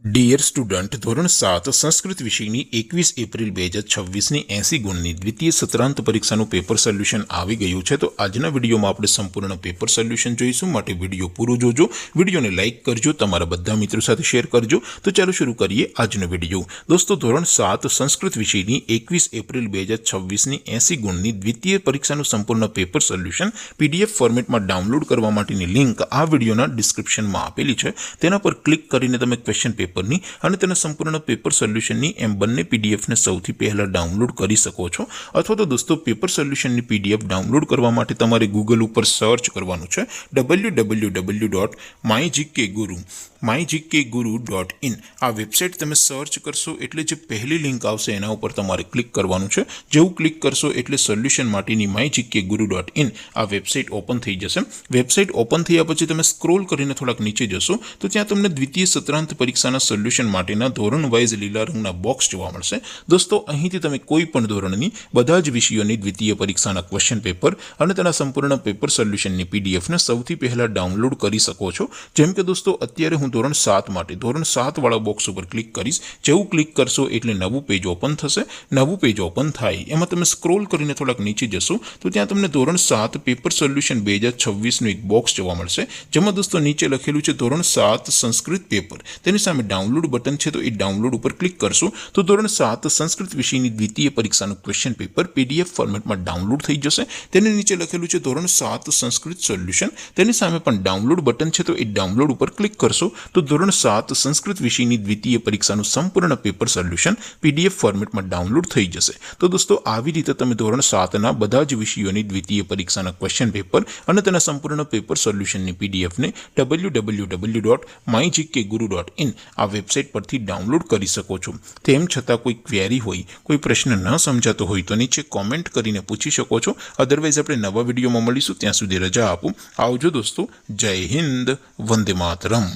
Dear student, ધોરણ 7 સંસ્કૃત વિષયની 21 April 2026ની 80 ગુણની દ્વિતીય સત્રાંત પરીક્ષાનું પેપર સોલ્યુશન આવી ગયું છે। તો આજના વિડીયોમાં આપણે સંપૂર્ણ પેપર સોલ્યુશન જોઈશું, માટે વિડીયો પૂરો જોજો, વિડીયોને લાઇક કરજો, તમારા બધા મિત્રો સાથે શેર કરજો। તો ચાલો શરૂ કરીએ આજનો વિડીયો। દોસ્તો, ધોરણ 7 સંસ્કૃત વિષયની 21 એપ્રિલ 2026ની 80 ગુણની દ્વિતીય પરીક્ષાનું સંપૂર્ણ પેપર સોલ્યુશન પીડીએફ ફોર્મેટમાં ડાઉનલોડ કરવા માટેની લિંક આ વિડીયોના ડિસ્ક્રિપ્શનમાં આપેલી છે। તેના પર ક્લિક કરીને તમે ક્વેશ્ચન પેપરની અને તેના સંપૂર્ણ પેપર સોલ્યુશનની એમ બંને પીડીએફને સૌથી પહેલા ડાઉનલોડ કરી શકો છો। અથવા તો દોસ્તો, પેપર સોલ્યુશનની પીડીએફ ડાઉનલોડ કરવા માટે તમારે ગૂગલ ઉપર સર્ચ કરવાનું છે www.mygkguru.in। આ વેબસાઇટ તમે સર્ચ કરશો એટલે જે પહેલી લિંક આવશે એના ઉપર તમારે ક્લિક કરવાનું છે। જેવું ક્લિક કરશો એટલે સોલ્યુશન માટેની mygkguru.in આ વેબસાઇટ ઓપન થઈ જશે। વેબસાઇટ ઓપન થયા પછી તમે સ્ક્રોલ કરીને થોડાક નીચે જશો તો ત્યાં તમને દ્વિતીય સત્રાંત પરીક્ષાના સોલ્યુશન માટેના ધોરણ વાઇઝ લીલા રંગના બોક્સ જોવા મળશે। દોસ્તો, અહીંથી તમે કોઈ પણ ધોરણની બધા જ વિષયોની દ્વિતીય પરીક્ષાના ક્વેશ્ચન પેપર અને તેના સંપૂર્ણ પેપર સોલ્યુશનની પીડીએફને સૌથી પહેલા ડાઉનલોડ કરી શકો છો। જેમ કે દોસ્તો, અત્યારે હું ધોરણ 7 માટે ધોરણ 7 વાળા બોક્સ ઉપર ક્લિક કરીશ। જેવું ક્લિક કરશો એટલે નવું પેજ ઓપન થશે। નવું પેજ ઓપન થાય એમાં તમે સ્ક્રોલ કરીને થોડાક નીચે જશો તો ત્યાં તમને ધોરણ 7 પેપર સોલ્યુશન 2026નું એક બોક્સ જોવા મળશે, જેમાં દોસ્તો નીચે લખેલું છે ધોરણ 7 સંસ્કૃત પેપર। તેની સામે ડાઉનલોડ બટન છે, તો એ ડાઉનલોડ ઉપર ક્લિક કરશો તો ધોરણ 7 સંસ્કૃત વિષયની દ્વિતીય પરીક્ષાનું ક્વેશ્ચન પેપર પીડીએફ ફોર્મેટમાં ડાઉનલોડ થઈ જશે। તેની નીચે લખેલું છે ધોરણ 7 સંસ્કૃત સોલ્યુશન। તેની સામે પણ ડાઉનલોડ બટન છે, તો એ ડાઉનલોડ ઉપર ક્લિક કરશો તો ધોરણ 7 સંસ્કૃત વિષયની દ્વિતીય પરીક્ષાનું સંપૂર્ણ પેપર સોલ્યુશન પીડીએફ ફોર્મેટમાં ડાઉનલોડ થઈ જશે। તો દોસ્તો, આવી રીતે તમે ધોરણ 7ના બધા જ વિષયોની દ્વિતીય પરીક્ષાના ક્વેશ્ચન પેપર અને તેના સંપૂર્ણ પેપર સોલ્યુશનની પીડીએફને www.mygkguru.in આ વેબસાઇટ પરથી ડાઉનલોડ કરી શકો છો। તેમ છતાં કોઈ ક્વેરી હોય, કોઈ પ્રશ્ન ન સમજાતો હોય તો નીચે કોમેન્ટ કરીને પૂછી શકો છો। અધરવાઇઝ આપણે નવા વિડીયોમાં મળીશું, ત્યાં સુધી રજા આપો। આવજો દોસ્તો, જય હિન્દ, વંદે માતરમ।